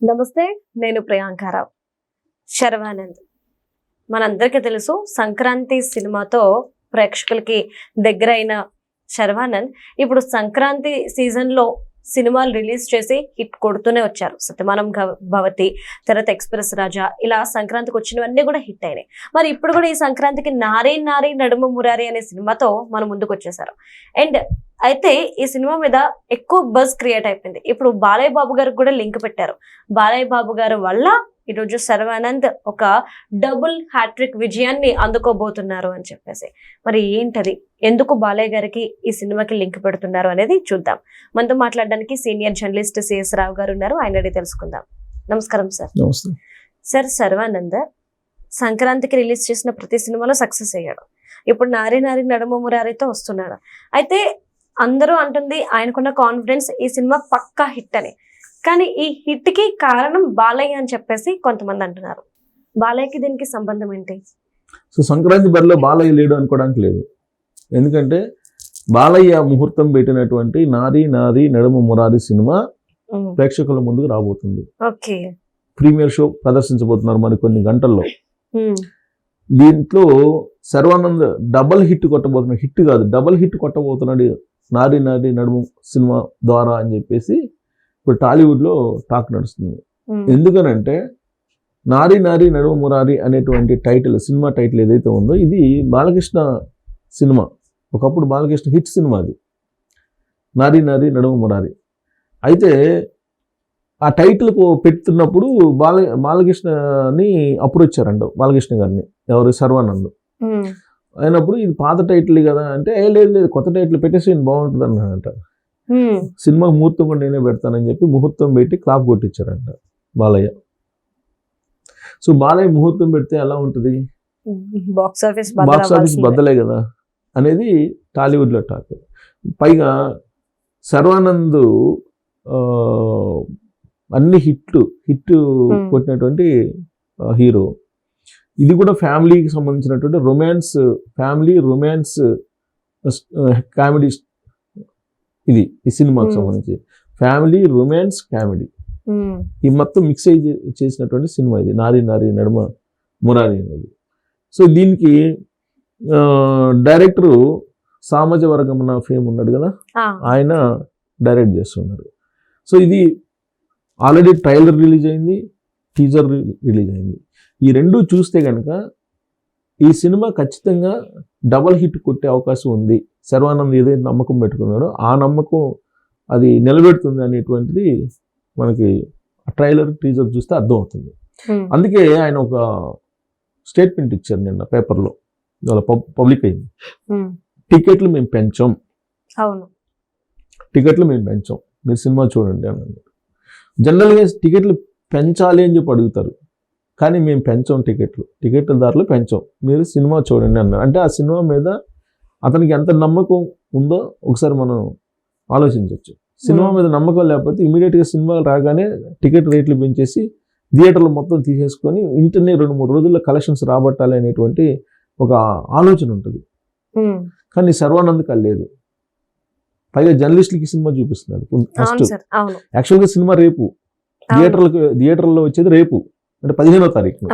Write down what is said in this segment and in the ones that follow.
నమస్తే, నేను ప్రియాంకారావు. శర్వానంద్ మనందరికీ తెలుసు, సంక్రాంతి సినిమాతో ప్రేక్షకులకి దగ్గరైన శర్వానంద్ ఇప్పుడు సంక్రాంతి సీజన్లో సినిమాలు రిలీజ్ చేసి హిట్ కొడుతూనే వచ్చారు. సత్యమానం భవతి, తర్వాత ఎక్స్ప్రెస్ రాజా, ఇలా సంక్రాంతికి వచ్చినవన్నీ కూడా హిట్ అయినాయి. మరి ఇప్పుడు కూడా ఈ సంక్రాంతికి నారీ నారీ నడుమ మురారి అనే సినిమాతో మన ముందుకు వచ్చేసారు. అండ్ అయితే ఈ సినిమా మీద ఎక్కువ బజ్ క్రియేట్ అయిపోయింది. ఇప్పుడు బాలయ్య బాబు గారికి కూడా లింక్ పెట్టారు. బాలయ్య బాబు గారు వల్ల ఈరోజు శర్వానంద్ ఒక డబుల్ హ్యాట్రిక్ విజయాన్ని అందుకోబోతున్నారు అని చెప్పేసి, మరి ఏంటది, ఎందుకు బాలయ్య గారికి ఈ సినిమాకి లింక్ పెడుతున్నారు అనేది చూద్దాం. మనతో మాట్లాడడానికి సీనియర్ జర్నలిస్ట్ సిఎస్ రావు గారు ఉన్నారు, ఆయన అడిగి తెలుసుకుందాం. నమస్కారం సార్. నమస్తే సార్, శర్వానంద్ సంక్రాంతికి రిలీజ్ చేసిన ప్రతి సినిమాలో సక్సెస్ అయ్యాడు. ఇప్పుడు నారీ నారీ నడుమ మురారితో వస్తున్నాడు. అయితే అందరూ అంటుంది ఆయనకున్న కాన్ఫిడెన్స్ ఈ సినిమా పక్కా హిట్ అని. కానీ ఈ హిట్ కి కారణం బాలయ్య అని చెప్పేసి కొంతమంది అంటున్నారు. బాలయ్యకి దీనికి సంబంధం ఏంటి? సో సంక్రాంతి బరిలో బాలయ్య లేడు అనుకోవడానికి లేదు. ఎందుకంటే బాలయ్య ముహూర్తం పెట్టినటువంటి నారీ నారీ నడుమ మురారి సినిమా ప్రేక్షకుల ముందుకు రాబోతుంది. ఓకే, ప్రీమియర్ షో ప్రదర్శించబోతున్నారు మరి కొన్ని గంటల్లో. దీంట్లో శర్వానంద్ డబల్ హిట్ కొట్టబోతున్నాడు. హిట్ కాదు, డబల్ హిట్ కొట్టబోతున్నాడు నారీ నారీ నడుము సినిమా ద్వారా అని చెప్పేసి ఇప్పుడు టాలీవుడ్లో టాక్ నడుస్తుంది. ఎందుకనంటే నారీ నారీ నడుము మురారి అనేటువంటి టైటిల్, సినిమా టైటిల్ ఏదైతే ఉందో, ఇది బాలకృష్ణ సినిమా. ఒకప్పుడు బాలకృష్ణ హిట్ సినిమా అది, నారీ నారీ నడుము మురారి. అయితే ఆ టైటిల్కు పెడుతున్నప్పుడు బాలకృష్ణని అప్రోచ్ వచ్చారంట, బాలకృష్ణ గారిని. ఎవరు? శర్వానంద్. అయినప్పుడు ఇది పాత టైటిల్ కదా అంటే, లేదు లేదు కొత్త టైటిల్ పెట్టేసి బాగుంటుంది అన్నాడంట. సినిమా ముహూర్తం కూడా నేనే పెడతానని చెప్పి ముహూర్తం పెట్టి క్లాప్ కొట్టించారంట బాలయ్య. సో బాలయ్య ముహూర్తం పెడితే ఎలా ఉంటుంది? బాక్స్ ఆఫీస్ బద్దలే కదా అనేది టాలీవుడ్లో టాక్. పైగా శర్వానంద్ అన్ని హిట్ కొట్టినటువంటి హీరో. ఇది కూడా ఫ్యామిలీకి సంబంధించినటువంటి ఫ్యామిలీ రొమాన్స్ కామెడీ. ఇది ఈ సినిమాకి సంబంధించి ఫ్యామిలీ రొమాన్స్ కామెడీ ఈ మొత్తం మిక్స్ అయ్యి చేసినటువంటి సినిమా ఇది, నారీ నారీ నడుమ మురారి అనేది. సో దీనికి డైరెక్టరు సామాజ వర్గమన ఫేమ్ ఉన్నాడు కదా, ఆయన డైరెక్ట్ చేస్తున్నారు. సో ఇది ఆల్రెడీ ట్రైలర్ రిలీజ్ అయింది, టీజర్ రిలీజ్ అయింది. ఈ రెండు చూస్తే కనుక ఈ సినిమా ఖచ్చితంగా డబల్ హిట్ కొట్టే అవకాశం ఉంది. శర్వానంద్ ఏదైతే నమ్మకం పెట్టుకున్నాడో ఆ నమ్మకం అది నిలబెడుతుంది అనేటువంటిది మనకి ట్రైలర్ టీజర్ చూస్తే అర్థమవుతుంది. అందుకే ఆయన ఒక స్టేట్మెంట్ ఇచ్చారు నిన్న పేపర్లో, ఇవాళ పబ్లిక్ అయింది. టికెట్లు మేము పెంచాం, మీరు సినిమా చూడండి అని అన్నారు. జనరల్గా టికెట్లు పెంచాలి అని చెప్పి అడుగుతారు, కానీ మేము పెంచాం టికెట్ల ధరలు పెంచాం, మీరు సినిమా చూడండి అన్నారు. అంటే ఆ సినిమా మీద అతనికి ఎంత నమ్మకం ఉందో ఒకసారి మనం ఆలోచించవచ్చు. సినిమా మీద నమ్మకం లేకపోతే ఇమీడియట్గా సినిమాలు రాగానే టికెట్ రేట్లు పెంచేసి థియేటర్లు మొత్తం తీసేసుకొని ఇంటర్నే 2-3 రోజుల్లో కలెక్షన్స్ రాబట్టాలి అనేటువంటి ఒక ఆలోచన ఉంటుంది. కానీ శర్వానంద్కి లేదు. పైగా జర్నలిస్టులకి సినిమా చూపిస్తున్నాడు ఫస్ట్. యాక్చువల్గా సినిమా రేపు థియేటర్లో వచ్చేది రేపు, అంటే 15వ తారీఖున.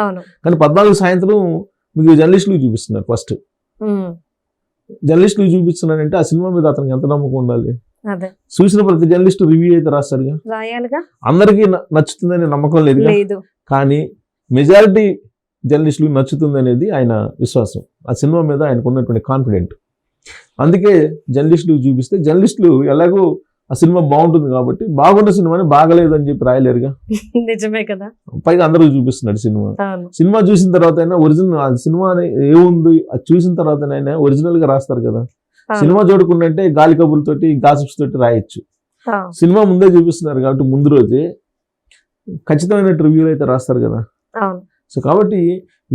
కానీ 14 సాయంత్రం మీకు జర్నలిస్టులకు చూపిస్తున్నారు. ఫస్ట్ జర్నలిస్టులకు చూపిస్తున్నారంటే ఆ సినిమా మీద అతనికి ఎంత నమ్మకం ఉండాలి? చూసిన ప్రతి జర్నలిస్ట్ రివ్యూ అయితే రాస్తాడుగా, అందరికీ నచ్చుతుందనే నమ్మకం లేదు. కానీ మెజారిటీ జర్నలిస్టులకు నచ్చుతుంది అనేది ఆయన విశ్వాసం. ఆ సినిమా మీద ఆయనకు ఉన్నటువంటి కాన్ఫిడెంట్. అందుకే జర్నలిస్టులకు చూపిస్తే జర్నలిస్టులు ఎలాగో ఆ సినిమా బాగుంటుంది కాబట్టి బాగున్న సినిమాని బాగలేదని చెప్పి రాయలేరుగా. నిజమే కదా. పైగా అందరూ చూపిస్తున్నాడు సినిమా చూసిన తర్వాత అయినా ఒరిజినల్ ఆ సినిమా ఏముంది అది చూసిన తర్వాత అయినా ఒరిజినల్ గా రాస్తారు కదా. సినిమా చూడకుండాంటే గాలి కబుర్లతోటి గాసిప్స్ తోటి రాయొచ్చు. సినిమా ముందే చూపిస్తున్నారు కాబట్టి ముందు రోజే ఖచ్చితమైన రివ్యూలు అయితే రాస్తారు కదా. సో కాబట్టి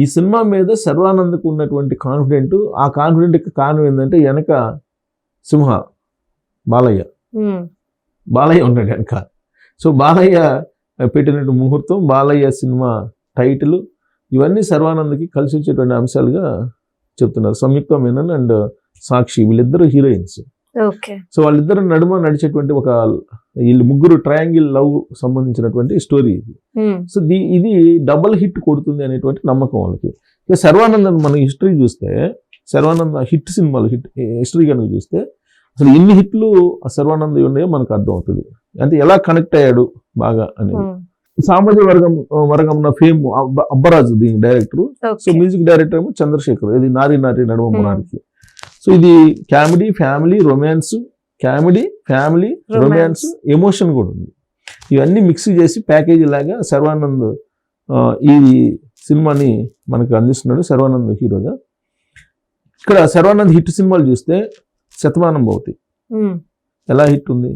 ఈ సినిమా మీద శర్వానంద్కు ఉన్నటువంటి కాన్ఫిడెంట్, ఆ కాన్ఫిడెంట్కి కారణం ఏంటంటే వెనక సింహ బాలయ్య ఉన్నాడు వెనక. సో బాలయ్య పెట్టినట్టు ముహూర్తం, బాలయ్య సినిమా టైటిల్, ఇవన్నీ శర్వానంద్కి కలిసి వచ్చేటువంటి అంశాలుగా చెప్తున్నారు. సంయుక్త మేనన్ అండ్ సాక్షి వీళ్ళిద్దరు హీరోయిన్స్. ఓకే. సో వాళ్ళిద్దరు నడుమ నడిచేటువంటి ఒక వీళ్ళు ముగ్గురు ట్రయాంగిల్ లవ్ సంబంధించినటువంటి స్టోరీ ఇది. సో ఇది డబల్ హిట్ కొడుతుంది అనేటువంటి నమ్మకం వాళ్ళకి. ఇక శర్వానంద్ మన హిస్టరీ చూస్తే, శర్వానంద్ హిట్ సినిమాలు హిస్టరీ కనుక చూస్తే అసలు ఎన్ని హిట్లు ఆ శర్వానంద్ ఉన్నాయో మనకు అర్థం అవుతుంది. అంటే ఎలా కనెక్ట్ అయ్యాడు బాగా అనేది. సామాజిక వర్గం ఫేమ్ అబ్బరాజు దీని డైరెక్టర్. సో మ్యూజిక్ డైరెక్టర్ ఏమో చంద్రశేఖర్. ఇది నారి నారి నడుమ మురారికి. సో ఇది comedy, family, romance, comedy, family, romance, emotion కూడా ఉంది. ఇవన్నీ మిక్స్ చేసి ప్యాకేజీ లాగా శర్వానంద్ ఈ సినిమాని మనకు అందిస్తున్నాడు, శర్వానంద్ హీరోగా. ఇక్కడ శర్వానంద్ హిట్ సినిమాలు చూస్తే శతమానం భవతి ఎలా హిట్ ఉంది,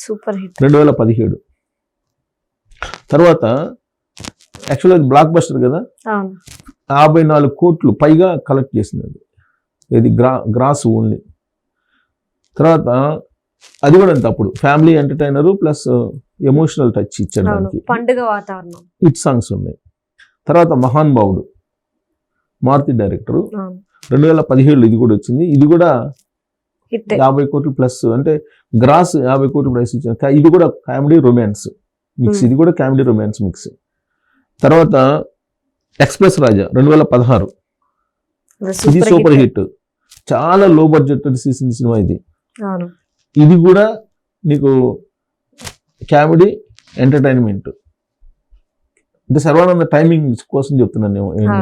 సూపర్ హిట్, 2017. తర్వాత యాక్చువల్గా అది బ్లాక్ బస్టర్ కదా, 54 కోట్లు పైగా కలెక్ట్ చేసింది అది. ఇది గ్రాస్ ఓన్లీ. తర్వాత అది కూడా అంత అప్పుడు family entertainer plus emotional touch ఇచ్చాడు దానికి. పండుగ వాతావరణం, హిట్ సాంగ్స్ ఉన్నాయి. తర్వాత మహాన్ బావుడు మారుతి డైరెక్టర్, 2017 ఇది కూడా వచ్చింది. ఇది కూడా 50 కోట్లు ప్లస్, అంటే గ్రాస్ 50 కోట్లు ప్రైస్ ఇచ్చారు. ఇది కూడా కామెడీ రొమాన్స్ మిక్స్, ఇది కూడా కామెడీ రొమాన్స్ మిక్స్. తర్వాత ఎక్స్ప్రెస్ రాజా 2016, ఇది సూపర్ హిట్, చాలా లో బడ్జెట్ తీసిన సినిమా ఇది. ఇది కూడా నీకు కామెడీ ఎంటర్టైన్మెంట్, అంటే శర్వానంద టైమింగ్ కోసం చెప్తున్నాను నేను.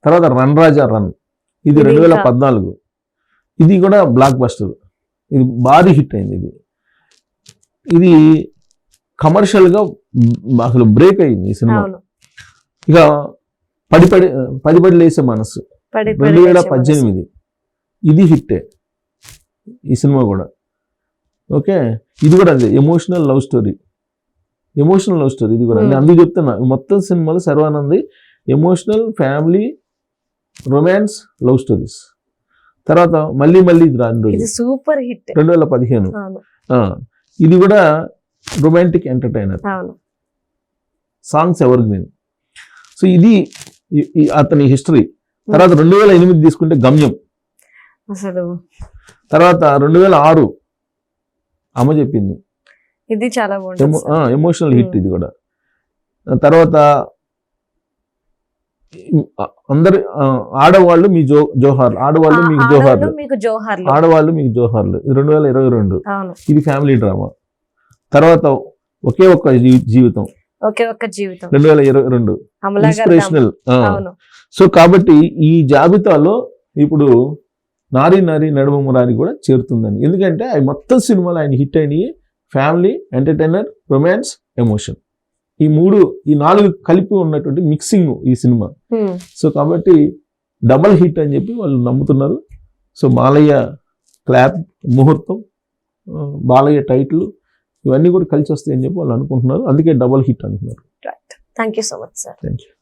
తర్వాత రన్ రాజా రన్, ఇది 2014, ఇది కూడా బ్లాక్ బస్టర్, ఇది భారీ హిట్ అయింది. ఇది కమర్షియల్గా అసలు బ్రేక్ అయింది ఈ సినిమా. ఇక పడి పడి లేసే మనసు 2018, ఇది హిట్టే ఈ సినిమా కూడా. ఓకే, ఇది కూడా అదే ఎమోషనల్ లవ్ స్టోరీ ఇది కూడా. నేను అందుకు చెప్తున్నా, మొత్తం సినిమాలు Sharwanand emotional, family, romance, love stories. తర్వాత మళ్ళీ ఇది రాని రోజు సూపర్ హిట్ 2015, ఇది కూడా romantic entertainer, songs ever green. So ఇది అతని హిస్టరీ. తర్వాత 2008 తీసుకుంటే గమ్యం అసలు. తర్వాత 2006 అమ్మ చెప్పింది, ఇది చాలా బాగుంటుంది, ఎమోషనల్ హిట్ ఇది కూడా. తర్వాత అందరు ఆడవాళ్ళు మీ జోహార్లు, ఆడవాళ్ళు మీకు జోహార్లు, ఇది 2022, ఇది ఫ్యామిలీ డ్రామా. తర్వాత ఒకే ఒక్క జీవితం 2022, ఇన్స్పిరేషనల్. సో కాబట్టి ఈ జాబితాలో ఇప్పుడు నారి నారి నడుమ మురారి కూడా చేరుతుందని. ఎందుకంటే అవి మొత్తం సినిమాలు ఆయన హిట్ అయినాయి, ఫ్యామిలీ, ఎంటర్టైనర్, రొమాన్స్, ఎమోషన్, ఈ 4 కలిపి ఉన్నటువంటి మిక్సింగ్ ఈ సినిమా. సో కాబట్టి డబల్ హిట్ అని చెప్పి వాళ్ళు నమ్ముతున్నారు. సో బాలయ్య క్లాప్, ముహూర్తం, బాలయ్య టైటిల్, ఇవన్నీ కూడా కలిసి వస్తాయని చెప్పి వాళ్ళు అనుకుంటున్నారు. అందుకే డబల్ హిట్ అంటున్నారు. Thank you so much sir. Thank you.